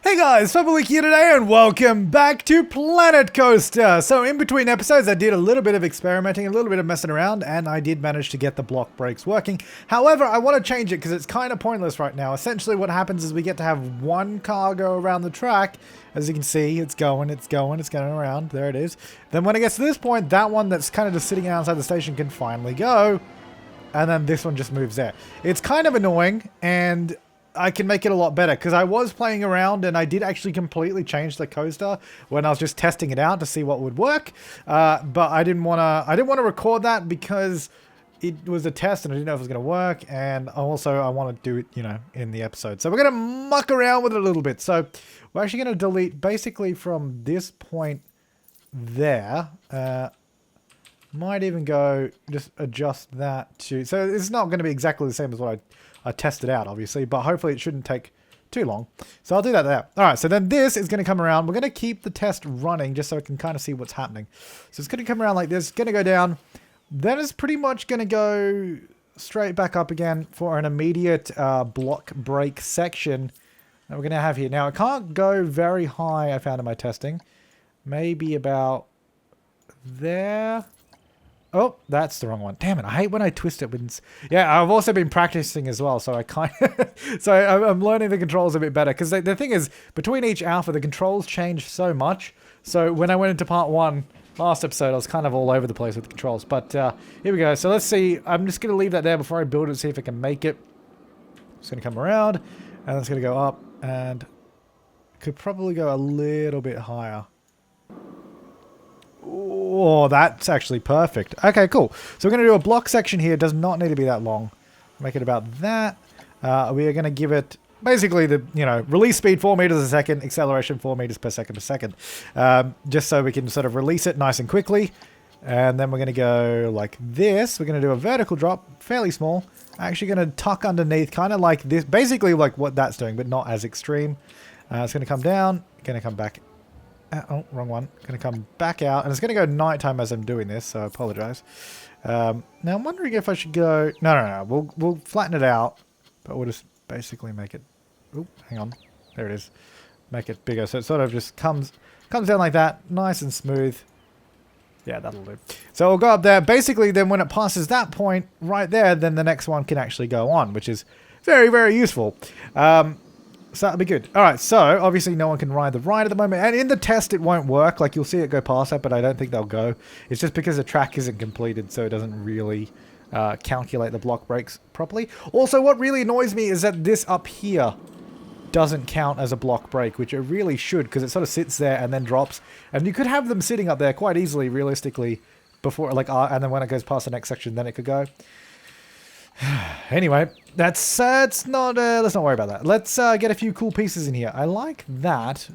Hey guys, Flabaliki here today and welcome back to Planet Coaster. So in between episodes I did a little bit of experimenting, a little bit of messing around, and I did manage to get the block brakes working. However, I want to change it because it's kind of pointless right now. Essentially what happens is we get to have one car go around the track. As you can see, it's going around. There it is. Then when it gets to this point, that one that's kind of just sitting outside the station can finally go. And then this one just moves there. It's kind of annoying, and I can make it a lot better because I was playing around and I did actually completely change the coaster when I was just testing it out to see what would work. But I didn't want to record that because it was a test and I didn't know if it was going to work. And also I want to do it, you know, in the episode. So we're going to muck around with it a little bit. So we're actually going to delete basically from this point there. Might even go just adjust that to, so it's not going to be exactly the same as what I tested out, obviously, but hopefully it shouldn't take too long. So I'll do that there. All right, so then this is going to come around. We're going to keep the test running just so I can kind of see what's happening. So it's going to come around like this, going to go down. Then it's pretty much going to go straight back up again for an immediate block brake section that we're going to have here. Now, it can't go very high, I found in my testing. Maybe about there. Oh, that's the wrong one. Damn it, I hate when I twist it. Yeah, I've also been practicing as well, so I kind of... so I'm learning the controls a bit better, because the thing is, between each alpha, the controls change so much. So when I went into part 1 last episode, I was kind of all over the place with the controls. But here we go. So let's see. I'm just going to leave that there before I build it, see if I can make it. It's going to come around, and it's going to go up, and could probably go a little bit higher. Oh, that's actually perfect. Okay, cool. So we're going to do a block section here. It does not need to be that long. Make it about that. We are going to give it basically the, you know, release speed 4 meters a second, acceleration 4 meters per second just so we can sort of release it nice and quickly. And then we're going to go like this. We're going to do a vertical drop, fairly small. Actually going to tuck underneath, kind of like this, basically like what that's doing, but not as extreme. It's going to come down, going to come back. Oh, wrong one. Going to come back out. And it's going to go nighttime as I'm doing this, so I apologize. Now, I'm wondering if I should go... No. We'll flatten it out, but we'll just basically make it... Oh, hang on. There it is. Make it bigger. So it sort of just comes down like that. Nice and smooth. Yeah, that'll do. So we'll go up there. Basically, then when it passes that point right there, then the next one can actually go on, which is very, very useful. So that'll be good. Alright, so obviously no one can ride the ride at the moment. And in the test it won't work. Like you'll see it go past that, but I don't think they'll go. It's just because the track isn't completed, so it doesn't really calculate the block brakes properly. Also, what really annoys me is that this up here doesn't count as a block brake, which it really should, because it sort of sits there and then drops. And you could have them sitting up there quite easily, realistically, before, like, and then when it goes past the next section, then it could go. Anyway, let's not worry about that. Let's get a few cool pieces in here. I like that.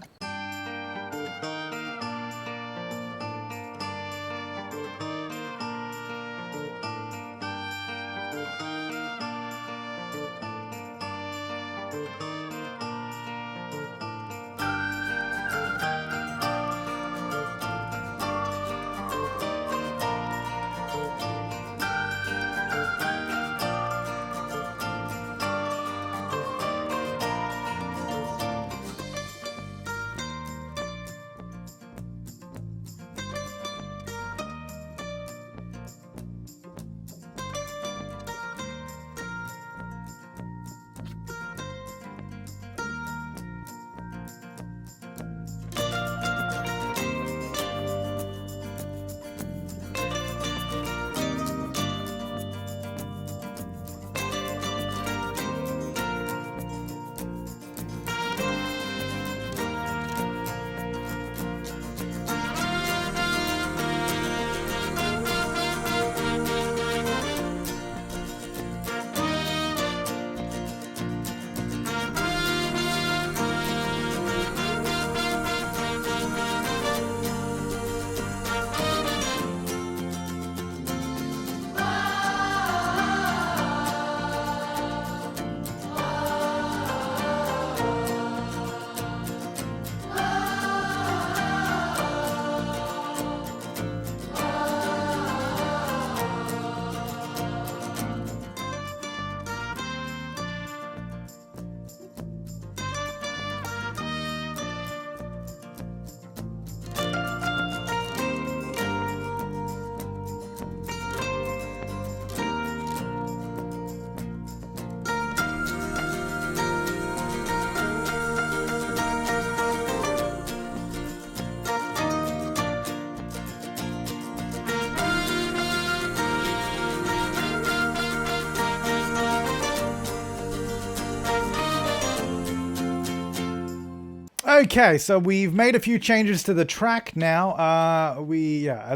Okay, so we've made a few changes to the track now.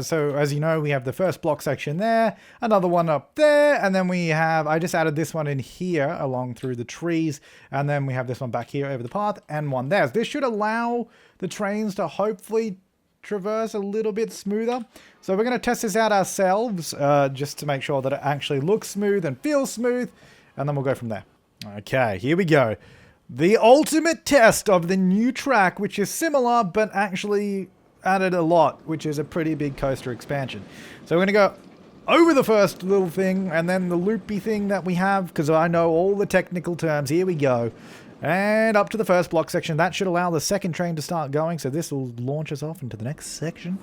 So as you know, we have the first block section there, another one up there, and then we have, I just added this one in here along through the trees, and then we have this one back here over the path, and one there. So this should allow the trains to hopefully traverse a little bit smoother. So we're going to test this out ourselves, just to make sure that it actually looks smooth and feels smooth, and then we'll go from there. Okay, here we go. The ultimate test of the new track, which is similar, but actually added a lot, which is a pretty big coaster expansion. So we're going to go over the first little thing, and then the loopy thing that we have, because I know all the technical terms. Here we go. And up to the first block section. That should allow the second train to start going, so this will launch us off into the next section.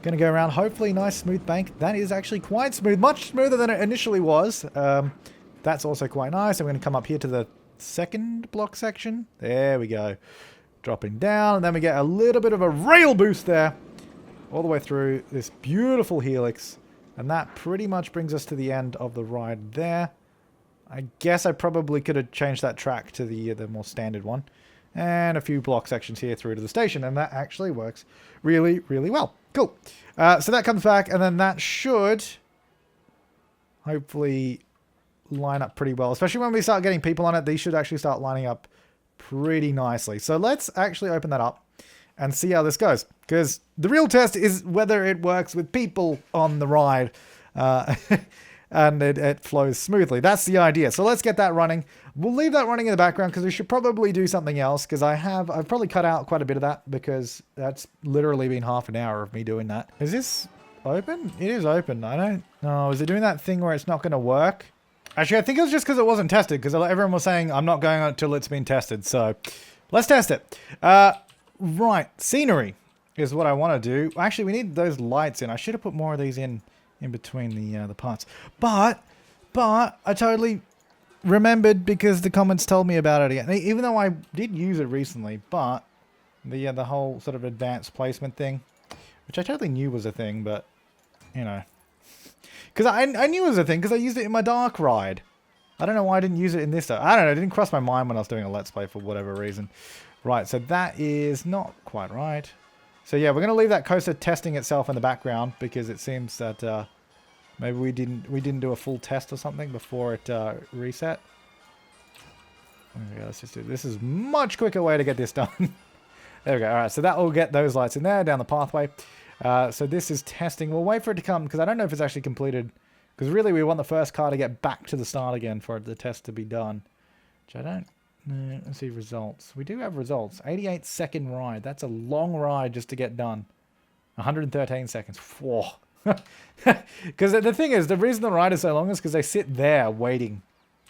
Going to go around, hopefully nice smooth bank. That is actually quite smooth, much smoother than it initially was. That's also quite nice. I'm going to come up here to the second block section. There we go. Dropping down, and then we get a little bit of a rail boost there all the way through this beautiful helix, and that pretty much brings us to the end of the ride there. I guess I probably could have changed that track to the more standard one, and a few block sections here through to the station, and that actually works really, really well. Cool. So that comes back, and then that should hopefully line up pretty well, especially when we start getting people on it. These should actually start lining up pretty nicely. So let's actually open that up and see how this goes, because the real test is whether it works with people on the ride and it flows smoothly. That's the idea. So let's get that running. We'll leave that running in the background because we should probably do something else, because I've probably cut out quite a bit of that, because that's literally been half an hour of me doing that. Is this open? It is open. I don't know. Is it doing that thing where it's not going to work? Actually, I think it was just because it wasn't tested, because everyone was saying I'm not going until it's been tested. So let's test it. Right, scenery is what I want to do. Actually, we need those lights in. I should have put more of these in between the parts. But I totally remembered, because the comments told me about it again. Even though I did use it recently, but the whole sort of advanced placement thing, which I totally knew was a thing, but you know. Because I knew it was a thing, because I used it in my Dark ride. I don't know why I didn't use it in this. I don't know, it didn't cross my mind when I was doing a Let's Play for whatever reason. Right, so that is not quite right. So yeah, we're going to leave that coaster testing itself in the background, because it seems that maybe we didn't do a full test or something before it reset. Okay, let's just do this. This is a much quicker way to get this done. There we go. All right, so that will get those lights in there, down the pathway. So this is testing. We'll wait for it to come, because I don't know if it's actually completed. Because really we want the first car to get back to the start again for the test to be done. Which I don't know. Let's see results. We do have results. 88-second ride. That's a long ride just to get done. 113 seconds. Whoa. Because the thing is, the reason the ride is so long is because they sit there waiting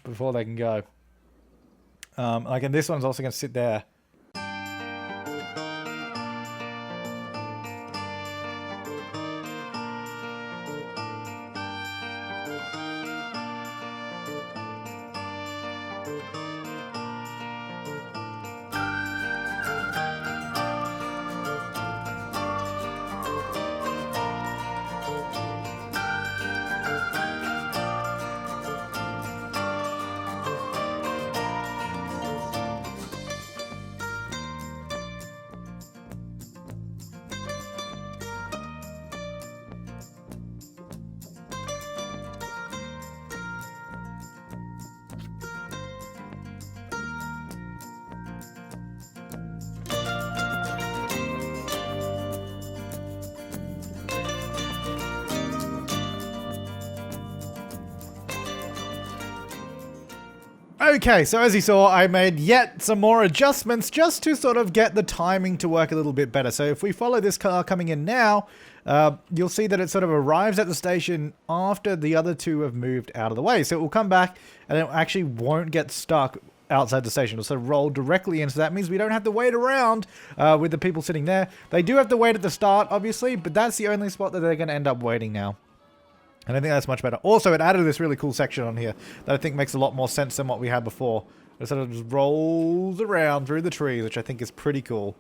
before they can go. And this one's also going to sit there. Okay, so as you saw, I made yet some more adjustments just to sort of get the timing to work a little bit better. So if we follow this car coming in now, you'll see that it sort of arrives at the station after the other two have moved out of the way. So it will come back and it actually won't get stuck outside the station. It'll sort of roll directly in. So that means we don't have to wait around with the people sitting there. They do have to wait at the start, obviously, but that's the only spot that they're going to end up waiting now. And I think that's much better. Also, it added this really cool section on here that I think makes a lot more sense than what we had before. It sort of just rolls around through the trees, which I think is pretty cool.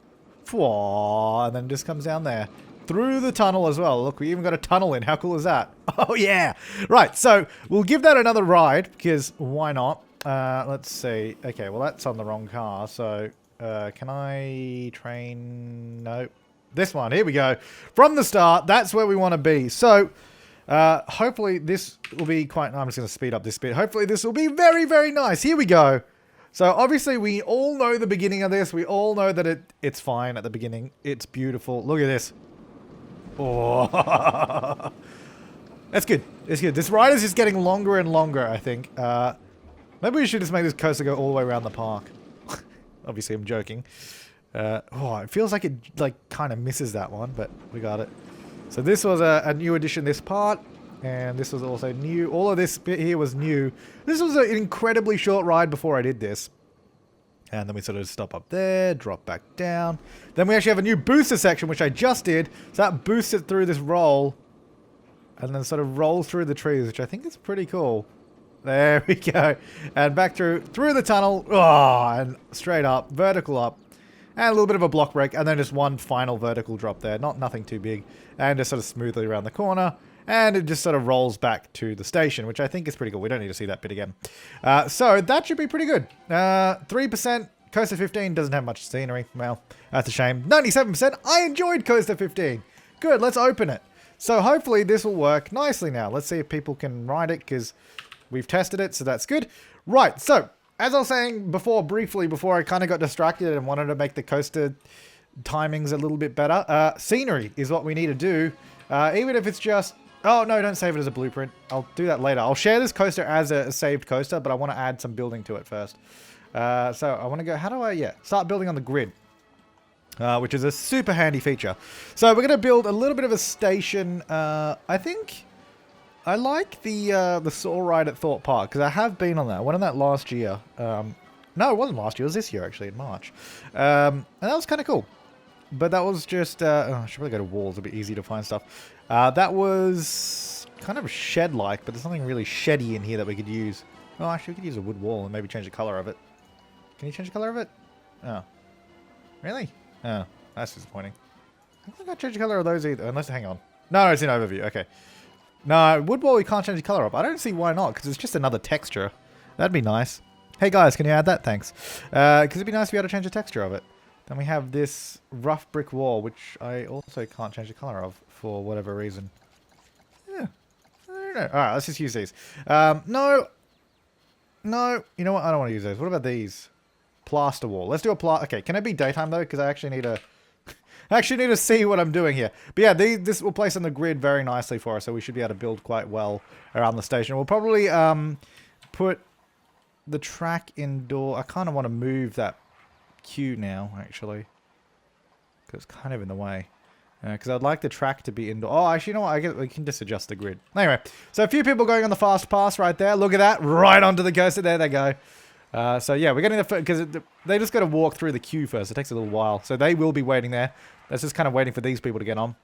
And then just comes down there. Through the tunnel as well. Look, we even got a tunnel in. How cool is that? Oh, yeah. Right, so we'll give that another ride, because why not? Let's see. Okay, well, that's on the wrong car, so Can I train? No. This one. Here we go. From the start, that's where we want to be. So, hopefully this will be quite... I'm just going to speed up this bit. Hopefully this will be very, very nice. Here we go. So, obviously, we all know the beginning of this. We all know that it's fine at the beginning. It's beautiful. Look at this. Oh. That's good. It's good. This ride is just getting longer and longer, I think. Maybe we should just make this coaster go all the way around the park. Obviously, I'm joking. It feels like it kind of misses that one, but we got it. So this was a new addition, this part, and this was also new. All of this bit here was new. This was an incredibly short ride before I did this. And then we sort of stop up there, drop back down. Then we actually have a new booster section, which I just did. So that boosts it through this roll. And then sort of rolls through the trees, which I think is pretty cool. There we go. And back through the tunnel. Oh, and straight up, vertical up. And a little bit of a block break. And then just one final vertical drop there. Nothing too big. And just sort of smoothly around the corner. And it just sort of rolls back to the station, which I think is pretty cool. We don't need to see that bit again. So that should be pretty good. 3%. Coaster 15 doesn't have much scenery. Well, that's a shame. 97%. I enjoyed Coaster 15. Good, let's open it. So hopefully this will work nicely now. Let's see if people can ride it, because we've tested it, so that's good. Right, so as I was saying before, briefly, before I kind of got distracted and wanted to make the coaster timings a little bit better, scenery is what we need to do. Even if it's just... Oh, no, don't save it as a blueprint. I'll do that later. I'll share this coaster as a saved coaster, but I want to add some building to it first. So I want to go... How do I... Yeah, start building on the grid. Which is a super handy feature. So we're going to build a little bit of a station. I think I like the saw ride at Thorpe Park, because I have been on that. I went on that last year. No, it wasn't last year. It was this year, actually, in March. And that was kind of cool. But that was just... I should probably go to walls. It'll be easy to find stuff. That was kind of shed-like, but there's something really sheddy in here that we could use. Oh, actually, we could use a wood wall and maybe change the color of it. Can you change the color of it? Oh. Really? Oh, that's disappointing. I don't think I changed the color of those either, unless, hang on. No, it's in overview, okay. No, wood wall we can't change the color of. I don't see why not, because it's just another texture. That'd be nice. Hey guys, can you add that? Thanks. Because it'd be nice if you had to change the texture of it. Then we have this rough brick wall, which I also can't change the color of, for whatever reason. Yeah, I don't know. Alright, let's just use these. No, you know what? I don't want to use those. What about these? Plaster wall. Let's do a okay, can it be daytime though? Because I actually need to see what I'm doing here. But yeah, this will place on the grid very nicely for us, so we should be able to build quite well around the station. We'll probably put the track indoor. I kind of want to move that queue now, actually, because it's kind of in the way. Because I'd like the track to be indoor. Oh, actually, you know what? We can just adjust the grid. Anyway, so a few people going on the fast pass right there. Look at that. Right onto the coaster. There they go. So yeah, we're getting the... Because they just got to walk through the queue first. It takes a little while. So they will be waiting there. That's just kind of waiting for these people to get on.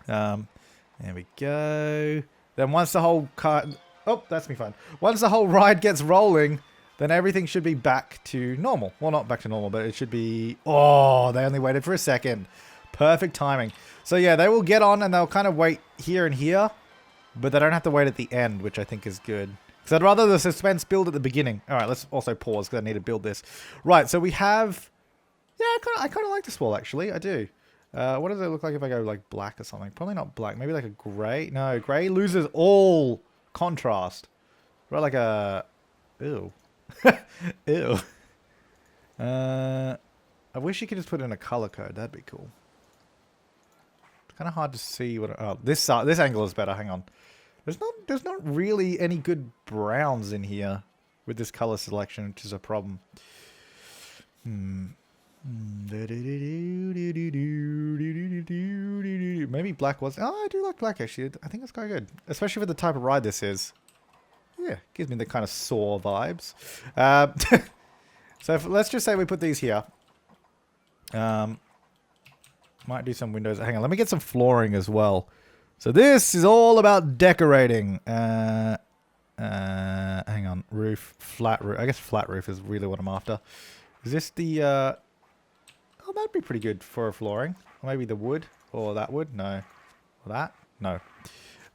There we go. Then once the whole car... Oh, that's me fine. Once the whole ride gets rolling, then everything should be back to normal. Well, not back to normal, but it should be... Oh, they only waited for a second. Perfect timing. So yeah, they will get on and they'll kind of wait here and here, but they don't have to wait at the end, which I think is good. Because I'd rather the suspense build at the beginning. All right, let's also pause because I need to build this. Right, so we have... Yeah, I kind of like this wall, actually. I do. What does it look like if I go like black or something? Probably not black. Maybe like a gray. No, gray loses all contrast. Right, like a... Ew. Ew. I wish you could just put in a color code. That'd be cool. It's kind of hard to see what... Oh, this angle is better. Hang on. There's not really any good browns in here with this color selection, which is a problem. Maybe black was... Oh, I do like black, actually. I think it's quite good. Especially for the type of ride this is. Yeah, gives me the kind of Saw vibes. So let's just say we put these here. Might do some windows. Hang on, let me get some flooring as well. So this is all about decorating. Hang on, roof, flat roof. I guess flat roof is really what I'm after. Is this the... Oh, that'd be pretty good for a flooring. Maybe the wood, or that wood. No. Or that? No.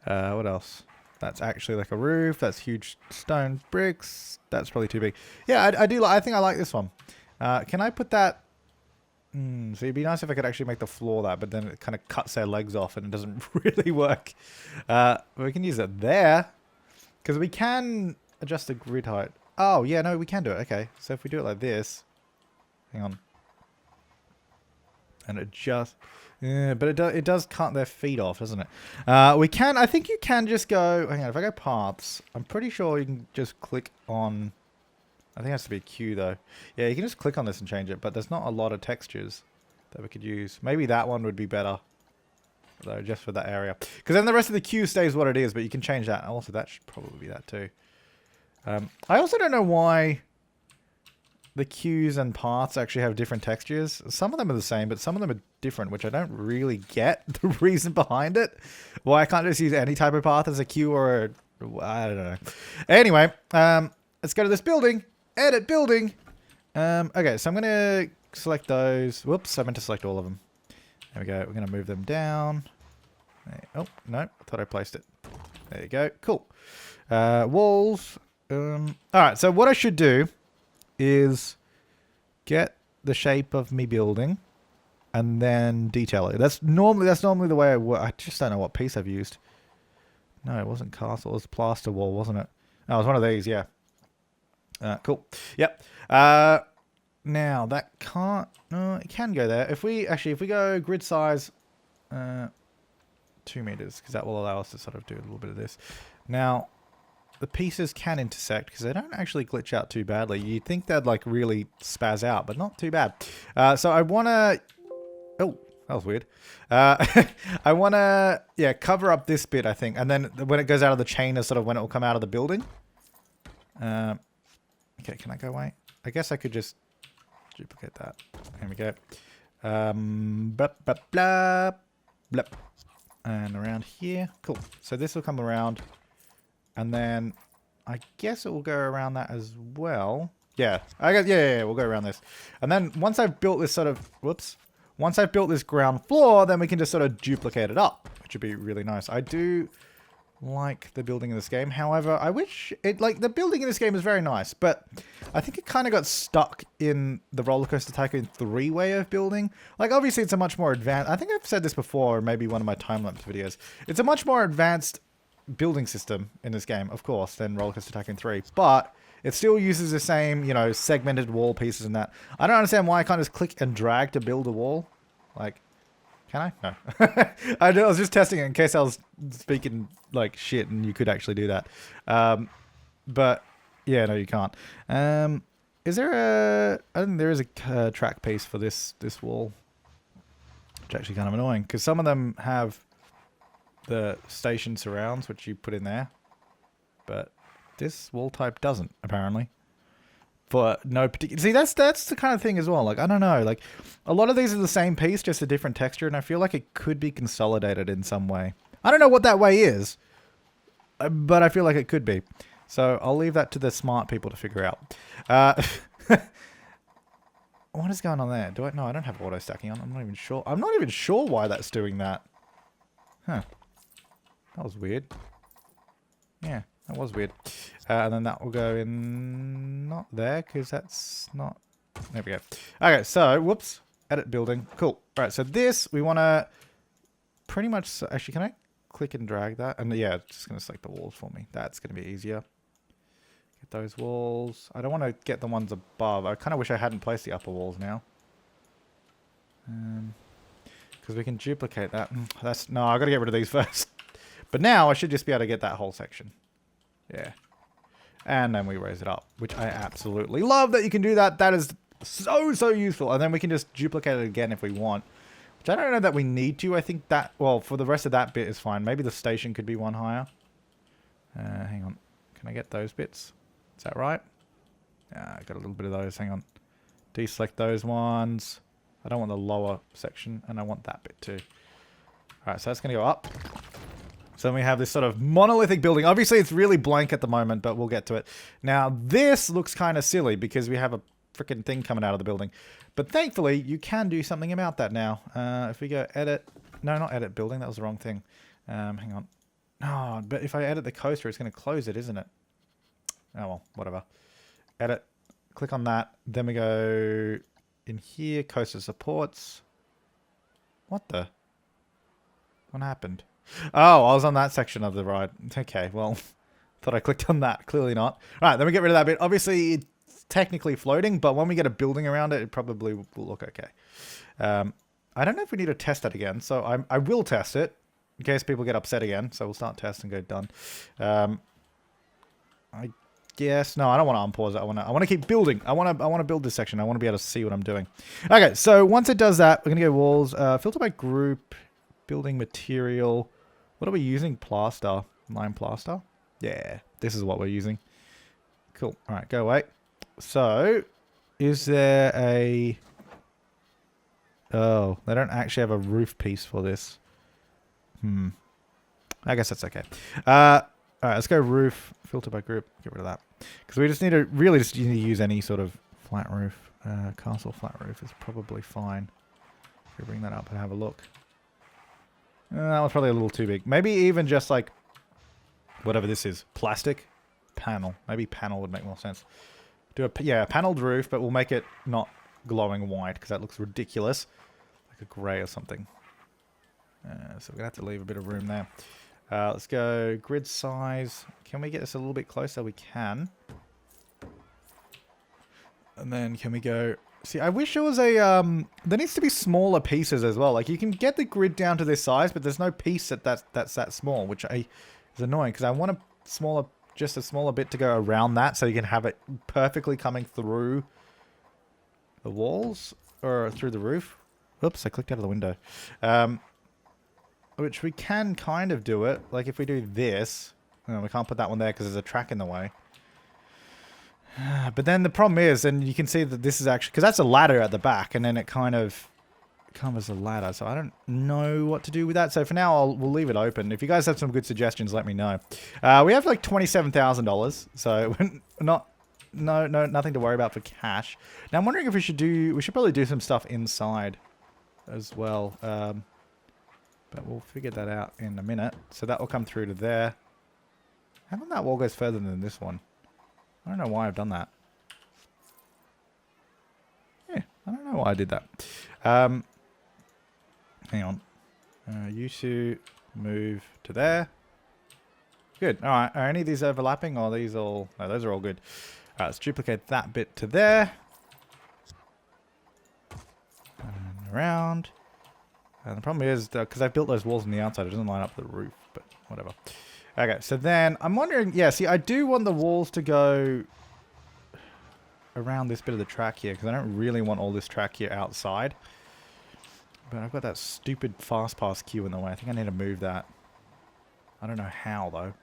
What else? That's actually like a roof. That's huge stone bricks. That's probably too big. Yeah, I think I like this one. Can I put that? So it'd be nice if I could actually make the floor that, but then it kind of cuts their legs off and it doesn't really work. We can use it there because we can adjust the grid height. Oh, yeah, no, we can do it. Okay, so if we do it like this, hang on. And it just, yeah, but it does cut their feet off, doesn't it? I think you can just go, hang on, if I go paths, I'm pretty sure you can just click on, I think it has to be a queue though. Yeah, you can just click on this and change it, but there's not a lot of textures that we could use. Maybe that one would be better, though, just for that area. Because then the rest of the queue stays what it is, but you can change that. Also, that should probably be that too. I also don't know why the queues and paths actually have different textures. Some of them are the same, but some of them are different, which I don't really get the reason behind it. Why I can't just use any type of path as a queue or I don't know. Anyway, let's go to this building. Edit building. Okay, so I'm going to select those. Whoops, I meant to select all of them. There we go. We're going to move them down. Oh, no. I thought I placed it. There you go. Cool. Walls. Alright, so what I should do is get the shape of me building and then detail it. That's normally the way I work. I just don't know what piece I've used. No, it wasn't castle. It was plaster wall, wasn't it? Oh, it was one of these, yeah. Cool. Yep. Now that can't. No, it can go there. If we go grid size, 2 meters, because that will allow us to sort of do a little bit of this. Now, the pieces can intersect because they don't actually glitch out too badly. You'd think they'd like really spaz out, but not too bad. So I want to... Oh, that was weird. I want to, yeah, cover up this bit, I think. And then when it goes out of the chain is sort of when it will come out of the building. Okay, can I go away? I guess I could just duplicate that. There we go. Blah, blah, blah, blah. And around here. Cool. So this will come around. And then I guess it will go around that as well. Yeah, I guess, yeah, we'll go around this. And then once I've built this sort of, whoops. Once I've built this ground floor, then we can just sort of duplicate it up, which would be really nice. I do like the building in this game. However, I wish it, like, the building in this game is very nice, but I think it kind of got stuck in the Roller Coaster Tycoon 3 way of building. Like, obviously it's a much more advanced, I think I've said this before, or maybe one of my time-lapse videos. It's a much more advanced building system in this game, of course, than Roller Coaster Tycoon 3, but it still uses the same, you know, segmented wall pieces and that. I don't understand why I can't just click and drag to build a wall. Like, can I? No. I was just testing it in case I was speaking like shit and you could actually do that. But yeah, no, you can't. Is there a? I think there is a track piece for this wall, which is actually kind of annoying because some of them have the station surrounds, which you put in there, but this wall type doesn't, apparently. For no particular... See, that's the kind of thing as well. Like, I don't know. Like, a lot of these are the same piece, just a different texture, and I feel like it could be consolidated in some way. I don't know what that way is, but I feel like it could be. So I'll leave that to the smart people to figure out. What is going on there? Do I... No, I don't have auto stacking on. I'm not even sure. I'm not even sure why that's doing that. Huh. That was weird. Yeah, that was weird. And then that will go in... Not there, because that's not... There we go. Okay, so, whoops. Edit building. Cool. Alright, so this, we want to pretty much... Actually, can I click and drag that? And yeah, it's just going to select the walls for me. That's going to be easier. Get those walls. I don't want to get the ones above. I kind of wish I hadn't placed the upper walls now. Because we can duplicate that. That's... No, I've got to get rid of these first. But now I should just be able to get that whole section. Yeah. And then we raise it up, which I absolutely love that you can do that. That is so useful. And then we can just duplicate it again if we want. Which I don't know that we need to. I think that, well, for the rest of that bit is fine. Maybe the station could be one higher. Hang on. Can I get those bits? Is that right? Yeah, I got a little bit of those. Hang on. Deselect those ones. I don't want the lower section, and I want that bit too. Alright, so that's going to go up. So then we have this sort of monolithic building. Obviously, it's really blank at the moment, but we'll get to it. Now, this looks kind of silly because we have a freaking thing coming out of the building. But thankfully, you can do something about that now. If we go edit... No, not edit building. That was the wrong thing. Hang on. Oh, but if I edit the coaster, it's going to close it, isn't it? Oh, well, whatever. Edit Click on that. Then we go in here, coaster supports. What the? What happened? Oh, I was on that section of the ride. Okay, well, thought I clicked on that. Clearly not. All right, then we get rid of that bit. Obviously, it's technically floating, but when we get a building around it, it probably will look okay. I don't know if we need to test that again, so I will test it in case people get upset again. So we'll start test and go done. I guess no, I don't want to unpause it. I want to keep building. I want to build this section. I want to be able to see what I'm doing. Okay, so once it does that, we're gonna go walls, filter by group, building material. What are we using? Plaster, lime plaster. Yeah, this is what we're using. Cool. All right, go away. So, is there a? Oh, they don't actually have a roof piece for this. I guess that's okay. All right, let's go roof, filter by group, get rid of that. Because we just need to, really just need to use any sort of flat roof. Castle flat roof is probably fine. If we bring that up and have a look. That was probably a little too big. Maybe even just like, whatever this is, plastic panel. Maybe panel would make more sense. Do a paneled roof, but we'll make it not glowing white because that looks ridiculous. Like a grey or something. So we're going to have to leave a bit of room there. Let's go grid size. Can we get this a little bit closer? We can. And then can we go... See, I wish there was a... there needs to be smaller pieces as well. Like, you can get the grid down to this size, but there's no piece that's that small, which is annoying, because I want a smaller... Just a smaller bit to go around that, so you can have it perfectly coming through the walls, or through the roof. Oops, I clicked out of the window. Which we can kind of do it. Like if we do this, we can't put that one there because there's a track in the way. But then the problem is, and you can see that this is actually, because that's a ladder at the back, and then it kind of covers the ladder. So I don't know what to do with that. So for now, we'll leave it open. If you guys have some good suggestions, let me know. We have like $27,000, so nothing to worry about for cash. Now I'm wondering if we should probably do some stuff inside as well. But we'll figure that out in a minute. So that will come through to there. How come that wall goes further than this one? I don't know why I've done that. Yeah, I don't know why I did that. Hang on. You two move to there. Good. All right. Are any of these overlapping, or are these all... No, those are all good. All right, let's duplicate that bit to there. And around. And the problem is, because I've built those walls on the outside, it doesn't line up with the roof, but whatever. Okay, so then, I'm wondering, yeah, see, I do want the walls to go around this bit of the track here, because I don't really want all this track here outside. But I've got that stupid fast pass queue in the way. I think I need to move that. I don't know how, though.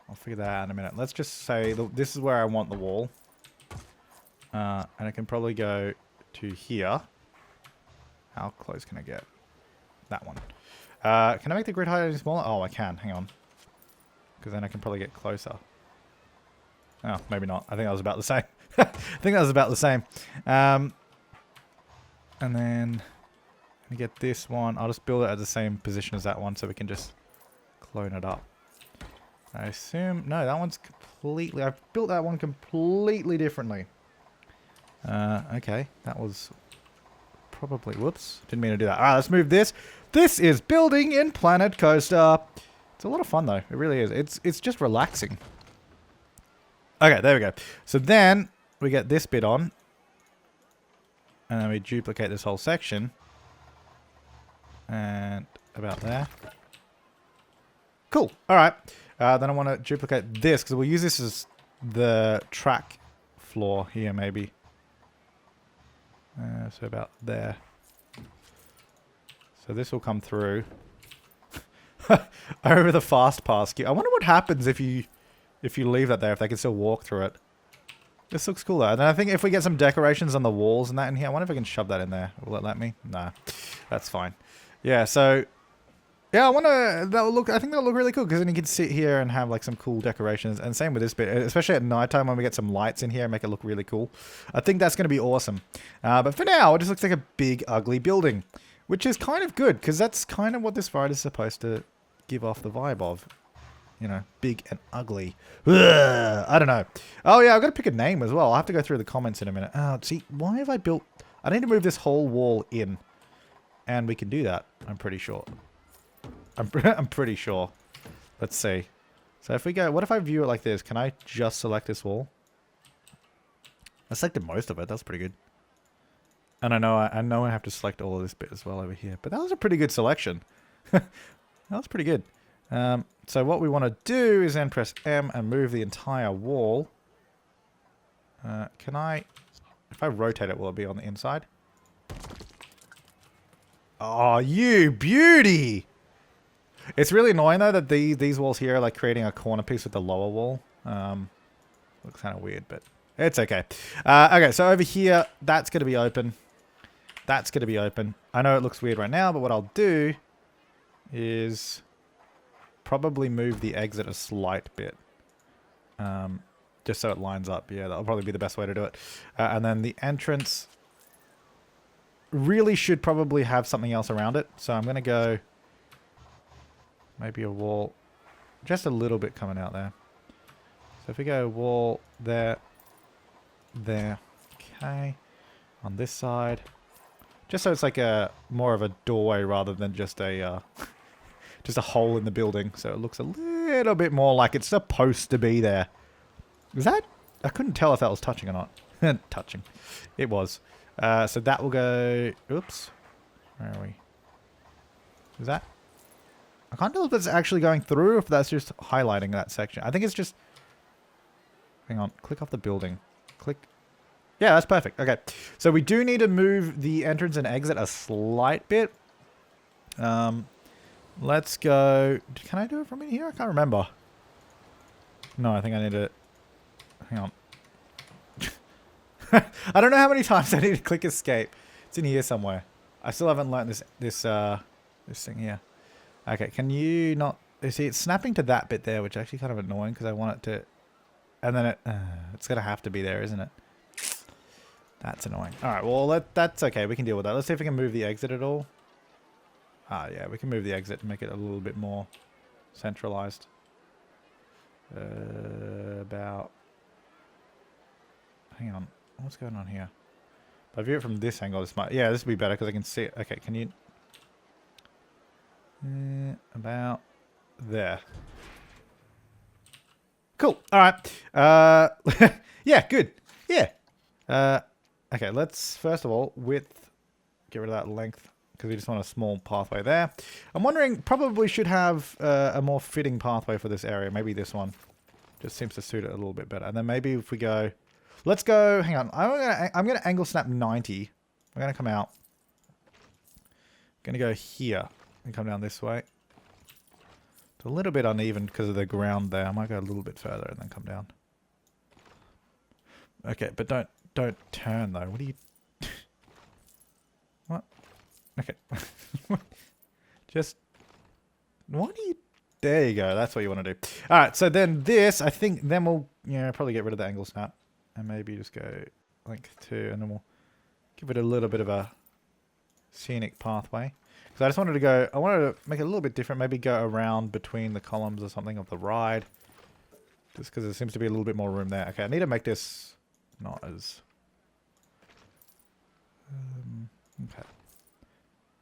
I'll figure that out in a minute. Let's just say, this is where I want the wall. And I can probably go to here. How close can I get? That one. Can I make the grid height any smaller? Oh, I can. Hang on. Because then I can probably get closer. Oh, maybe not. I think that was about the same. I think that was about the same. And then I get this one. I'll just build it at the same position as that one so we can just clone it up. I assume... No, that one's completely... I've built that one completely differently. Okay. That was... Probably, whoops, didn't mean to do that. Alright, let's move this. This is building in Planet Coaster. It's a lot of fun though, it really is. It's just relaxing. Okay, there we go. So then, we get this bit on. And then we duplicate this whole section. And about there. Cool, alright. Then I want to duplicate this, because we'll use this as the track floor here maybe. So about there. So this will come through over the fast pass queue. I wonder what happens if you leave that there, if they can still walk through it. This looks cool though. And then I think if we get some decorations on the walls and that in here, I wonder if I can shove that in there. Will it let me? Nah, that's fine. Yeah, so yeah, I think that'll look really cool, because then you can sit here and have like some cool decorations. And same with this bit, especially at nighttime when we get some lights in here and make it look really cool. I think that's going to be awesome. But for now, it just looks like a big, ugly building, which is kind of good, because that's kind of what this ride is supposed to give off the vibe of. you know, big and ugly. Ugh, I don't know. Oh yeah, I've got to pick a name as well. I'll have to go through the comments in a minute. See, why have I built... I need to move this whole wall in. And we can do that, I'm pretty sure. I'm pretty sure. Let's see. So if we go... What if I view it like this? Can I just select this wall? I selected most of it. That's pretty good. And I know I have to select all of this bit as well over here. But that was a pretty good selection. That was pretty good. So what we want to do is then press M and move the entire wall. Can I... If I rotate it, will it be on the inside? Oh, you beauty! It's really annoying though that these walls here are like creating a corner piece with the lower wall. Looks kind of weird, but it's okay. Okay, so over here, that's going to be open. That's going to be open. I know it looks weird right now, but what I'll do is probably move the exit a slight bit. Just so it lines up. Yeah, that'll probably be the best way to do it. And then the entrance really should probably have something else around it. So I'm going to go maybe a wall just a little bit coming out there. So if we go wall there, there, okay, on this side, just so it's like a more of a doorway rather than just a just a hole in the building, so it looks a little bit more like it's supposed to be there. Is that? I couldn't tell if that was touching or not. Touching. It was. So that will go... Oops. Where are we? Is that... I can't tell if it's actually going through or if that's just highlighting that section. I think it's just... Hang on. Click off the building. Click... Yeah, that's perfect. Okay. So we do need to move the entrance and exit a slight bit. Let's go... Can I do it from in here? I can't remember. No, I think I need to... Hang on. I don't know how many times I need to click escape. It's in here somewhere. I still haven't learned this thing here. Okay, can you not... You see, it's snapping to that bit there, which is actually kind of annoying because I want it to... And then it's going to have to be there, isn't it? That's annoying. Alright, well, that's okay. We can deal with that. Let's see if we can move the exit at all. Ah, yeah, we can move the exit and make it a little bit more centralized. About... Hang on. What's going on here? If I view it from this angle, this might... Yeah, this would be better because I can see it. Okay, can you... about there. Cool. Alright. Yeah, good. Yeah. Okay, let's first of all, width. Get rid of that length because we just want a small pathway there. I'm wondering, probably should have a more fitting pathway for this area. Maybe this one. Just seems to suit it a little bit better. And then maybe if we go... Let's go... Hang on. I'm gonna angle snap 90. I'm going to come out. Going to go here and come down this way. It's a little bit uneven because of the ground there. I might go a little bit further and then come down. Okay, but don't turn though. What are you... What? Okay. Just... What do you... There you go. That's what you want to do. Alright, so then this, I think, then we'll, probably get rid of the angle snap. And maybe just go length 2, and then we'll give it a little bit of a scenic pathway. Because I just wanted to go, I wanted to make it a little bit different. Maybe go around between the columns or something of the ride. Just because there seems to be a little bit more room there. Okay, I need to make this not as... okay.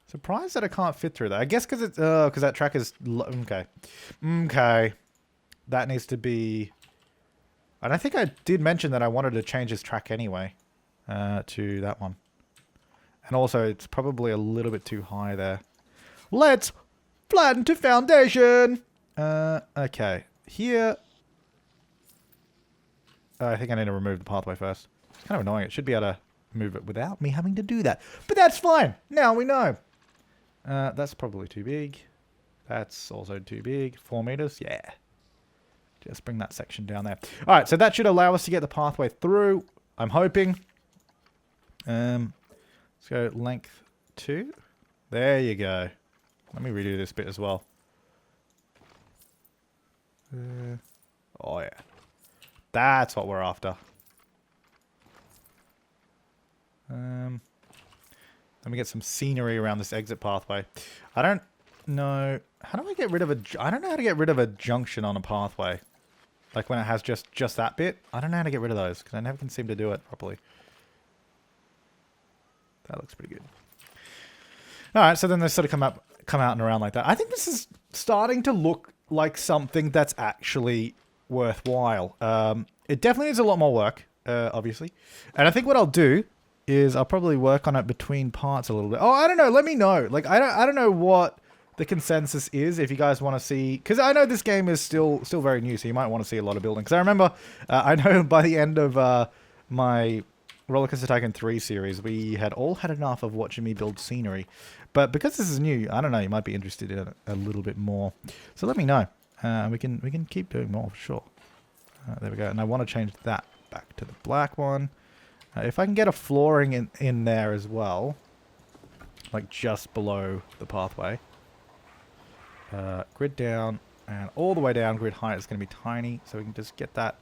Surprised that I can't fit through that. I guess because it's... because that track is... Okay. Okay. That needs to be... And I think I did mention that I wanted to change this track anyway. To that one. And also, it's probably a little bit too high there. Let's flatten to foundation! Okay. Here... I think I need to remove the pathway first. It's kind of annoying. It should be able to move it without me having to do that. But that's fine! Now we know! That's probably too big. That's also too big. 4 meters? Yeah. Just bring that section down there. Alright, so that should allow us to get the pathway through. I'm hoping. Let's go length 2. There you go. Let me redo this bit as well. Oh yeah. That's what we're after. Let me get some scenery around this exit pathway. I don't No. How do I get rid of I don't know how to get rid of a junction on a pathway. Like when it has just that bit. I don't know how to get rid of those because I never can seem to do it properly. That looks pretty good. Alright, so then they sort of come out and around like that. I think this is starting to look like something that's actually worthwhile. It definitely needs a lot more work, obviously. And I think what I'll do is I'll probably work on it between parts a little bit. Oh, I don't know. Let me know. Like, I don't know what the consensus is if you guys want to see... Because I know this game is still very new, so you might want to see a lot of building. Because I remember, I know by the end of my Roller Coaster Tycoon 3 series, we had all had enough of watching me build scenery. But because this is new, I don't know, you might be interested in it a little bit more. So let me know. We can keep doing more for sure. There we go. And I want to change that back to the black one. If I can get a flooring in there as well, like just below the pathway. Grid down and all the way down. Grid height is going to be tiny, so we can just get that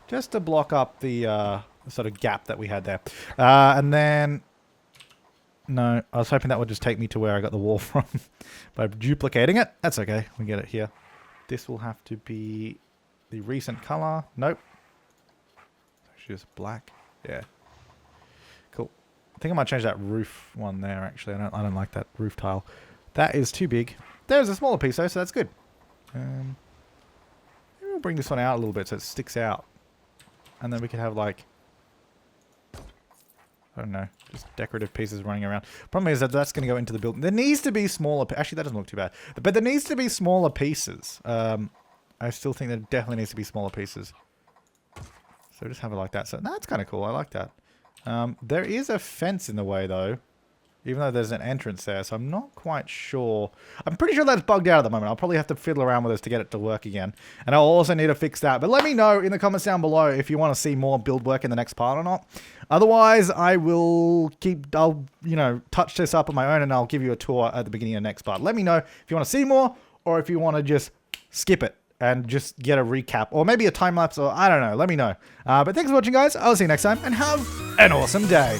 just to block up the sort of gap that we had there. And then, no, I was hoping that would just take me to where I got the wall from by duplicating it. That's okay. We get it here. This will have to be the recent color. Nope. It's just black. Yeah. Cool. I think I might change that roof one there, actually. I don't like that roof tile. That is too big. There's a smaller piece, though, so that's good. Maybe we'll bring this one out a little bit so it sticks out. And then we can have, like... I don't know. Just decorative pieces running around. Problem is that that's going to go into the building. There needs to be smaller... Actually, that doesn't look too bad. But there needs to be smaller pieces. I still think there definitely needs to be smaller pieces. So just have it like that. So that's kind of cool. I like that. There is a fence in the way, though. Even though there's an entrance there, so I'm not quite sure. I'm pretty sure that's bugged out at the moment. I'll probably have to fiddle around with this to get it to work again. And I'll also need to fix that. But let me know in the comments down below if you want to see more build work in the next part or not. Otherwise, I'll, you know, touch this up on my own and I'll give you a tour at the beginning of the next part. Let me know if you want to see more or if you want to just skip it and just get a recap or maybe a time lapse or I don't know. Let me know. But thanks for watching, guys. I'll see you next time and have an awesome day.